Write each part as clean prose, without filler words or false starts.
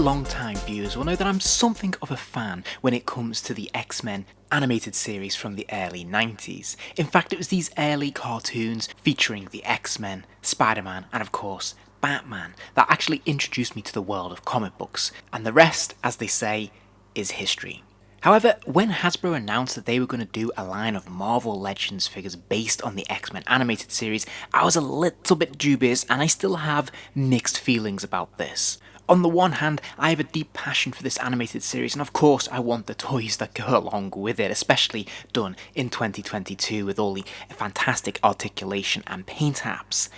long-time viewers will know that I'm something of a fan when it comes to the X-Men animated series from the early 90s. In fact, it was these early cartoons featuring the X-Men, Spider-Man, and of course, Batman that actually introduced me to the world of comic books, and the rest, as they say, is history. However, when Hasbro announced that they were going to do a line of Marvel Legends figures based on the X-Men animated series, I was a little bit dubious, and I still have mixed feelings about this. On the one hand, I have a deep passion for this animated series, and of course I want the toys that go along with it, especially done in 2022 with all the fantastic articulation and paint apps.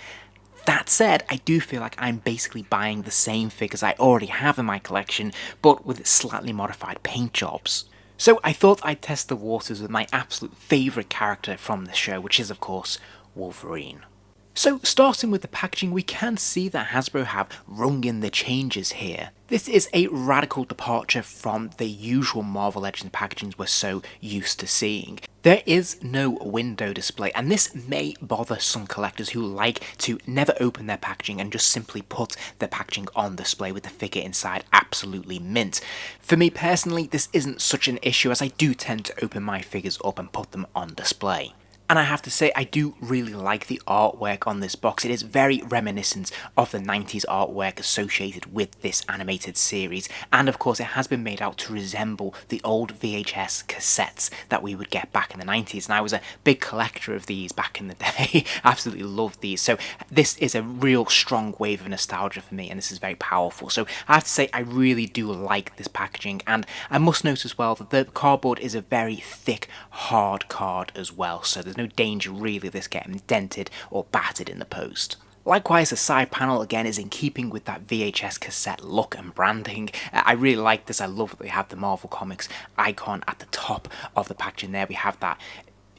That said, I do feel like I'm basically buying the same figures I already have in my collection, but with slightly modified paint jobs. So I thought I'd test the waters with my absolute favourite character from the show, which is of course Wolverine. So starting with the packaging, we can see that Hasbro have rung in the changes here. This is a radical departure from the usual Marvel Legends packagings we're so used to seeing. There is no window display, and this may bother some collectors who like to never open their packaging and just simply put their packaging on display with the figure inside absolutely mint. For me personally, this isn't such an issue, as I do tend to open my figures up and put them on display. And I have to say, I do really like the artwork on this box. It is very reminiscent of the 90s artwork associated with this animated series, and of course it has been made out to resemble the old VHS cassettes that we would get back in the 90s, and I was a big collector of these back in the day. Absolutely loved these, so this is a real strong wave of nostalgia for me, and this is very powerful. So I have to say, I really do like this packaging, and I must note as well that the cardboard is a very thick, hard card as well, so there's no danger really of this getting dented or battered in the post. Likewise, the side panel again is in keeping with that VHS cassette look and branding. I really like this. I love that they have the Marvel Comics icon at the top of the packaging there. We have that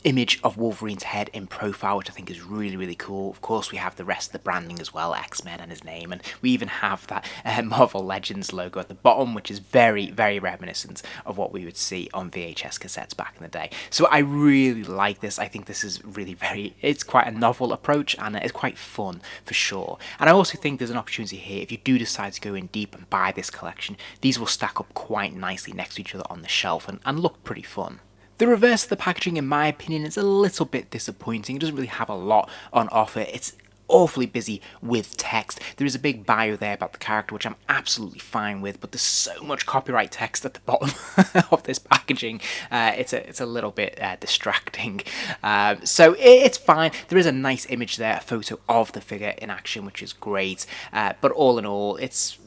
image of Wolverine's head in profile, which I think is really cool. Of course, we have the rest of the branding as well, X-Men and his name, and we even have that Marvel Legends logo at the bottom, which is very reminiscent of what we would see on VHS cassettes back in the day. So I really like this. I think this is it's quite a novel approach, and it's quite fun for sure. And I also think there's an opportunity here, if you do decide to go in deep and buy this collection, these will stack up quite nicely next to each other on the shelf and look pretty fun. The reverse of the packaging, in my opinion, is a little bit disappointing. It doesn't really have a lot on offer. It's awfully busy with text. There is a big bio there about the character, which I'm absolutely fine with, but there's so much copyright text at the bottom of this packaging. It's a little bit distracting. So it's fine. There is a nice image there, a photo of the figure in action, which is great. But all in all, it's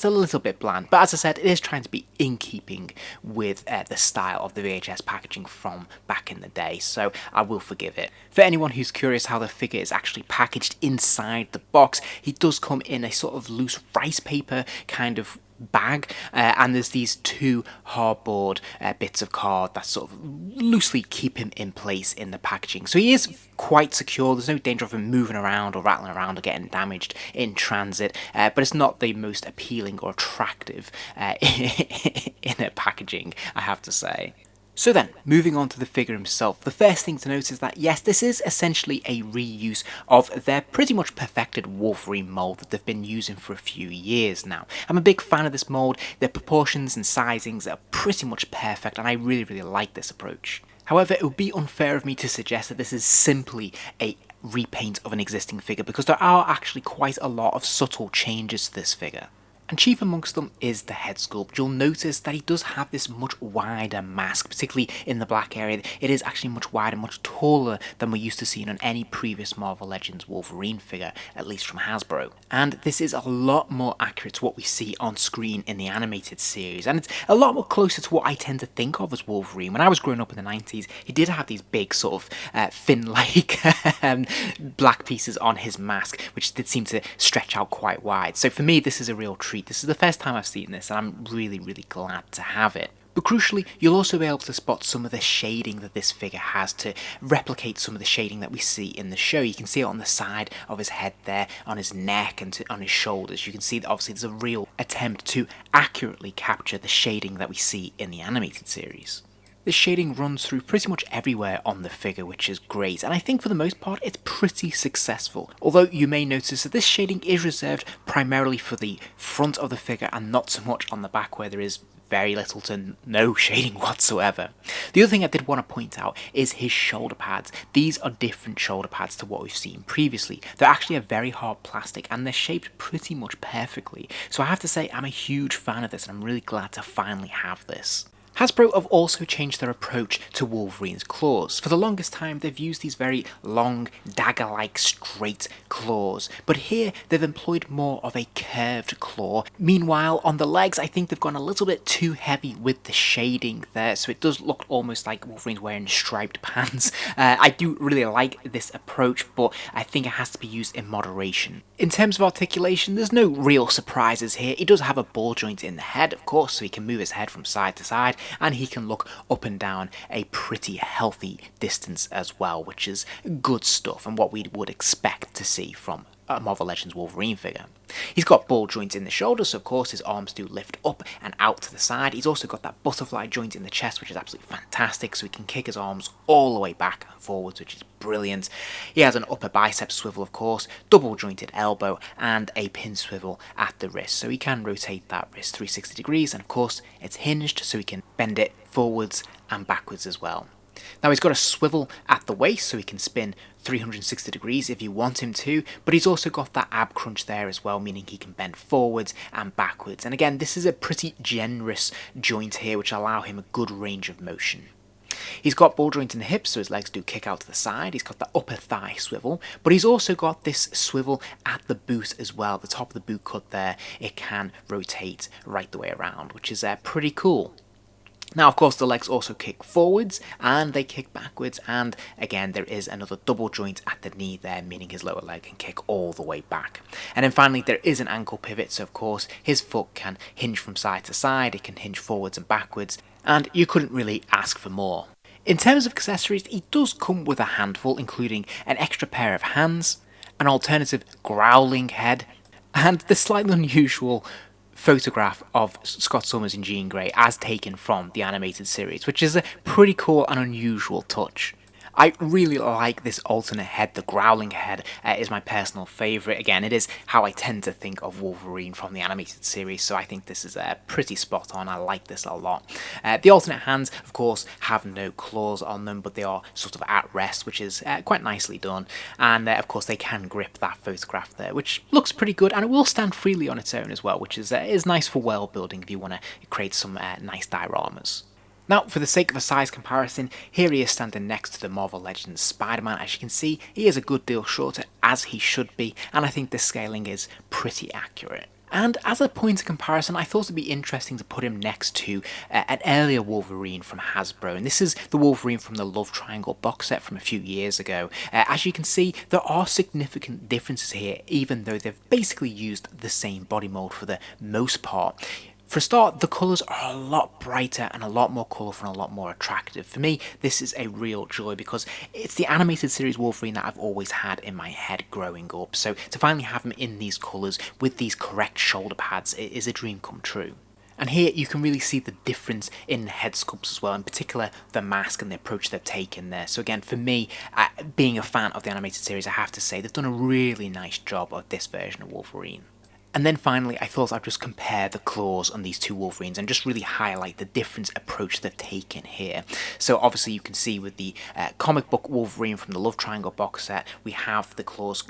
a little bit bland, but as I said, it is trying to be in keeping with the style of the VHS packaging from back in the day, so I will forgive it. For anyone who's curious how the figure is actually packaged inside the box, he does come in a sort of loose rice paper kind of bag, and there's these two hardboard bits of card that sort of loosely keep him in place in the packaging. So he is quite secure. There's no danger of him moving around or rattling around or getting damaged in transit, but it's not the most appealing or attractive in a packaging, I have to say. So then, moving on to the figure himself, the first thing to note is that yes, this is essentially a reuse of their pretty much perfected Wolverine mold that they've been using for a few years now. I'm a big fan of this mold. Their proportions and sizings are pretty much perfect, and I really like this approach. However, it would be unfair of me to suggest that this is simply a repaint of an existing figure, because there are actually quite a lot of subtle changes to this figure. And chief amongst them is the head sculpt. You'll notice that he does have this much wider mask, particularly in the black area. It is actually much wider, much taller than we're used to seeing on any previous Marvel Legends Wolverine figure, at least from Hasbro. And this is a lot more accurate to what we see on screen in the animated series, and it's a lot more closer to what I tend to think of as Wolverine. When I was growing up in the 90s, he did have these big sort of fin-like black pieces on his mask, which did seem to stretch out quite wide. So for me, this is a real treat. This is the first time I've seen this, and I'm really glad to have it. But crucially, you'll also be able to spot some of the shading that this figure has to replicate some of the shading that we see in the show. You can see it on the side of his head there, on his neck and on his shoulders. You can see that obviously there's a real attempt to accurately capture the shading that we see in the animated series. This shading runs through pretty much everywhere on the figure, which is great, and I think for the most part it's pretty successful. Although you may notice that this shading is reserved primarily for the front of the figure and not so much on the back, where there is very little to no shading whatsoever. The other thing I did want to point out is his shoulder pads. These are different shoulder pads to what we've seen previously. They're actually a very hard plastic and they're shaped pretty much perfectly. So I have to say I'm a huge fan of this and I'm really glad to finally have this. Hasbro have also changed their approach to Wolverine's claws. For the longest time they've used these very long, dagger-like straight claws, but here they've employed more of a curved claw. Meanwhile, on the legs I think they've gone a little bit too heavy with the shading there, so it does look almost like Wolverine's wearing striped pants. I do really like this approach, but I think it has to be used in moderation. In terms of articulation, there's no real surprises here. He does have a ball joint in the head, of course, so he can move his head from side to side, and he can look up and down a pretty healthy distance as well, which is good stuff and what we would expect to see from a Marvel Legends Wolverine figure. He's got ball joints in the shoulders, so of course his arms do lift up and out to the side. He's also got that butterfly joint in the chest, which is absolutely fantastic, so he can kick his arms all the way back and forwards, which is brilliant. He has an upper bicep swivel, of course, double jointed elbow, and a pin swivel at the wrist, so he can rotate that wrist 360 degrees, and of course it's hinged, so he can bend it forwards and backwards as well. Now he's got a swivel at the waist, so he can spin 360 degrees if you want him to, but he's also got that ab crunch there as well, meaning he can bend forwards and backwards. And again, this is a pretty generous joint here, which allow him a good range of motion. He's got ball joint in the hips, so his legs do kick out to the side. He's got the upper thigh swivel, but he's also got this swivel at the boot as well. The top of the boot cut there, it can rotate right the way around, which is pretty cool. Now, of course, the legs also kick forwards and they kick backwards, and again there is another double joint at the knee there, meaning his lower leg can kick all the way back. And then finally there is an ankle pivot, so of course his foot can hinge from side to side, it can hinge forwards and backwards, and you couldn't really ask for more. In terms of accessories, he does come with a handful, including an extra pair of hands, an alternative growling head, and the slightly unusual photograph of Scott Summers in Jean Grey as taken from the animated series, which is a pretty cool and unusual touch. I really like this alternate head. The growling head is my personal favourite. Again, it is how I tend to think of Wolverine from the animated series, so I think this is pretty spot on. I like this a lot. The alternate hands, of course, have no claws on them, but they are sort of at rest, which is quite nicely done. And of course, they can grip that photograph there, which looks pretty good, and it will stand freely on its own as well, which is nice for world building if you want to create some nice dioramas. Now, for the sake of a size comparison, here he is standing next to the Marvel Legends Spider-Man. As you can see, he is a good deal shorter, as he should be, and I think this scaling is pretty accurate. And as a point of comparison, I thought it'd be interesting to put him next to an earlier Wolverine from Hasbro, and this is the Wolverine from the Love Triangle box set from a few years ago. As you can see, there are significant differences here, even though they've basically used the same body mold for the most part. For a start, the colours are a lot brighter and a lot more colourful and a lot more attractive. For me, this is a real joy because it's the animated series Wolverine that I've always had in my head growing up. So to finally have him in these colours with these correct shoulder pads is a dream come true. And here you can really see the difference in head sculpts as well, in particular the mask and the approach they've taken there. So again, for me, being a fan of the animated series, I have to say they've done a really nice job of this version of Wolverine. And then finally, I thought I'd just compare the claws on these two Wolverines and just really highlight the different approach they've taken here. So obviously you can see with the comic book Wolverine from the Love Triangle box set, we have the claws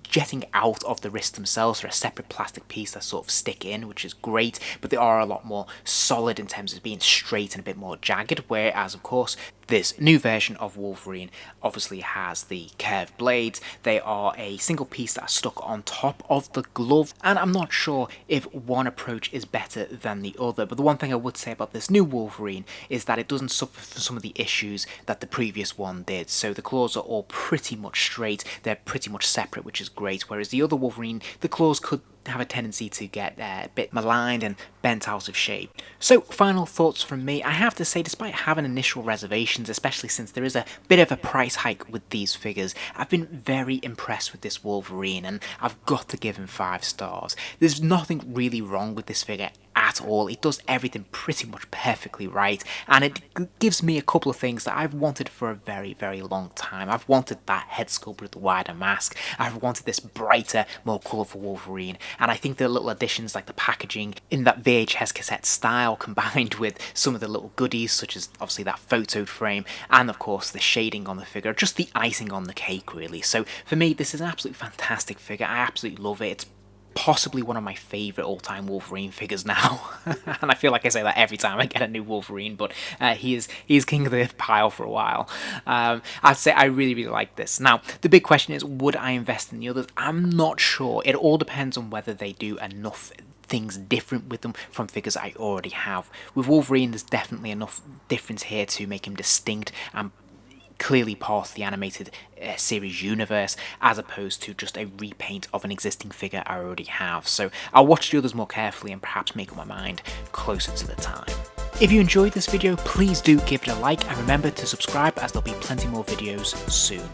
jetting out of the wrist themselves. They're a separate plastic piece that sort of stick in, which is great, but they are a lot more solid in terms of being straight and a bit more jagged, whereas of course this new version of Wolverine obviously has the curved blades. They are a single piece that are stuck on top of the glove, and I'm not sure if one approach is better than the other, but the one thing I would say about this new Wolverine is that it doesn't suffer from some of the issues that the previous one did. So the claws are all pretty much straight, they're pretty much separate, which is great, whereas the other Wolverine, the claws could have a tendency to get a bit maligned and bent out of shape. So final thoughts from me. I have to say, despite having initial reservations, especially since there is a bit of a price hike with these figures, I've been very impressed with this Wolverine and I've got to give him 5 stars. There's nothing really wrong with this figure at all. It does everything pretty much perfectly right, and it gives me a couple of things that I've wanted for a very, very long time. I've wanted that head sculpt with the wider mask. I've wanted this brighter, more colourful Wolverine, and I think the little additions like the packaging in that VHS cassette style, combined with some of the little goodies such as obviously that photo frame and of course the shading on the figure, just the icing on the cake really. So for me, this is an absolutely fantastic figure. I absolutely love it. It's possibly one of my favourite all-time Wolverine figures now, and I feel like I say that every time I get a new Wolverine, but he is king of the pile for a while. I'd say I really, really like this. Now, the big question is, would I invest in the others? I'm not sure. It all depends on whether they do enough things different with them from figures I already have. With Wolverine, there's definitely enough difference here to make him distinct and clearly part of the animated series universe, as opposed to just a repaint of an existing figure I already have. So I'll watch the others more carefully and perhaps make up my mind closer to the time. If you enjoyed this video, please do give it a like, and remember to subscribe as there'll be plenty more videos soon.